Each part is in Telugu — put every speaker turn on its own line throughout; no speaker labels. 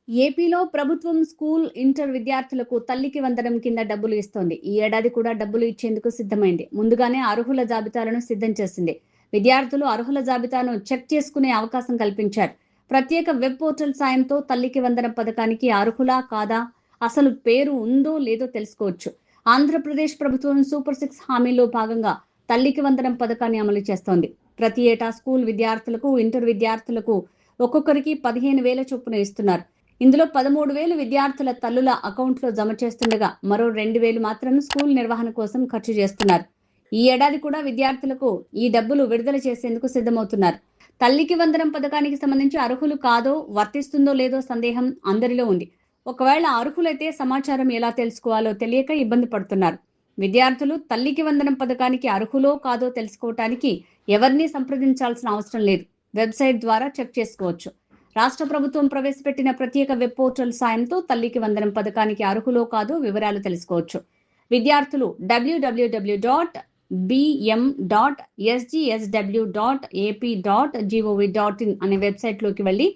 ఏపీలో ప్రభుత్వం స్కూల్, ఇంటర్ విద్యార్థులకు తల్లికి వందనం కింద డబ్బులు ఇస్తోంది. ఈ ఏడాది కూడా డబ్బులు ఇచ్చేందుకు సిద్ధమైంది. ముందుగానే అర్హుల జాబితాలను సిద్ధం చేసింది. విద్యార్థులు అర్హుల జాబితాను చెక్ చేసుకునే అవకాశం కల్పించారు. ప్రత్యేక వెబ్ పోర్టల్ సాయంతో తల్లికి వందనం పథకానికి అర్హులా కాదా, అసలు పేరు ఉందో లేదో తెలుసుకోవచ్చు. ఆంధ్రప్రదేశ్ ప్రభుత్వం సూపర్ 6 హామీలో భాగంగా తల్లికి వందనం పథకాన్ని అమలు చేస్తోంది. ప్రతి ఏటా స్కూల్ విద్యార్థులకు, ఇంటర్ విద్యార్థులకు ఒక్కొక్కరికి 15,000 చొప్పున ఇస్తున్నారు. ఇందులో 13,000 విద్యార్థుల తల్లుల అకౌంట్లో జమ చేస్తుండగా మరో 2,000 మాత్రం స్కూల్ నిర్వహణ కోసం ఖర్చు చేస్తున్నారు. ఈ ఏడాది కూడా విద్యార్థులకు ఈ డబ్బులు విడుదల చేసేందుకు సిద్ధమవుతున్నారు. తల్లికి వందనం పథకానికి సంబంధించి అర్హులు కాదో, వర్తిస్తుందో లేదో సందేహం అందరిలో ఉంది. ఒకవేళ అర్హులైతే సమాచారం ఎలా తెలుసుకోవాలో తెలియక ఇబ్బంది పడుతున్నారు. విద్యార్థులు తల్లికి వందనం పథకానికి అర్హులో కాదో తెలుసుకోవటానికి ఎవరిని సంప్రదించాల్సిన అవసరం లేదు. వెబ్సైట్ ద్వారా చెక్ చేసుకోవచ్చు. రాష్ట్ర ప్రభుత్వం ప్రవేశపెట్టిన ప్రత్యేక వెబ్ పోర్టల్ సాయంతో తల్లికి వందనం పథకానికి అర్హులో కాదో వివరాలు తెలుసుకోవచ్చు. విద్యార్థులు www.bm.sgsw.ap.gov.in అనే వెబ్సైట్లోకి వెళ్ళి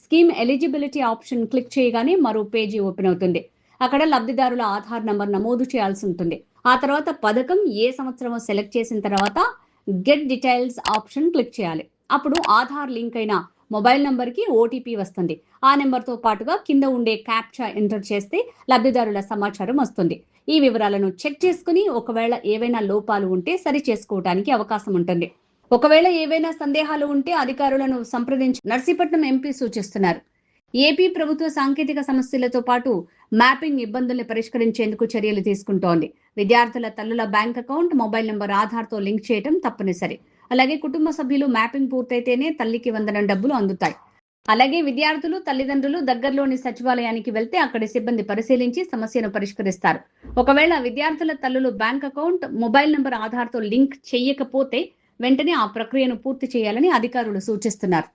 స్కీమ్ ఎలిజిబిలిటీ ఆప్షన్ క్లిక్ చేయగానే మరో పేజీ ఓపెన్ అవుతుంది. అక్కడ లబ్ధిదారుల ఆధార్ నంబర్ నమోదు చేయాల్సి ఉంటుంది. ఆ తర్వాత పథకం ఏ సంవత్సరమో సెలెక్ట్ చేసిన తర్వాత గెట్ డీటెయిల్స్ ఆప్షన్ క్లిక్ చేయాలి. అప్పుడు ఆధార్ లింక్ అయిన మొబైల్ నంబర్కి ఓటీపీ వస్తుంది. ఆ నెంబర్తో పాటుగా కింద ఉండే క్యాప్చా ఎంటర్ చేస్తే లబ్ధిదారుల సమాచారం వస్తుంది. ఈ వివరాలను చెక్ చేసుకుని ఒకవేళ ఏవైనా లోపాలు ఉంటే సరి చేసుకోవడానికి అవకాశం ఉంటుంది. ఒకవేళ ఏవైనా సందేహాలు ఉంటే అధికారులను సంప్రదించి నర్సీపట్నం ఎంపీ సూచిస్తున్నారు. ఏపీ ప్రభుత్వ సాంకేతిక సమస్యలతో పాటు మ్యాపింగ్ ఇబ్బందుల్ని పరిష్కరించేందుకు చర్యలు తీసుకుంటోంది. విద్యార్థుల తల్లుల బ్యాంక్ అకౌంట్, మొబైల్ నంబర్ ఆధార్తో లింక్ చేయడం తప్పనిసరి. అలాగే కుటుంబ సభ్యులు మ్యాపింగ్ పూర్తయితేనే తల్లికి వందనం డబ్బులు అందుతాయి. అలాగే విద్యార్థులు, తల్లిదండ్రులు దగ్గరలోని సచివాలయానికి వెళ్తే అక్కడి సిబ్బంది పరిశీలించి సమస్యను పరిష్కరిస్తారు. ఒకవేళ విద్యార్థుల తల్లులు బ్యాంక్ అకౌంట్, మొబైల్ నంబర్ ఆధార్తో లింక్ చేయకపోతే వెంటనే ఆ ప్రక్రియను పూర్తి చేయాలని అధికారులు సూచిస్తున్నారు.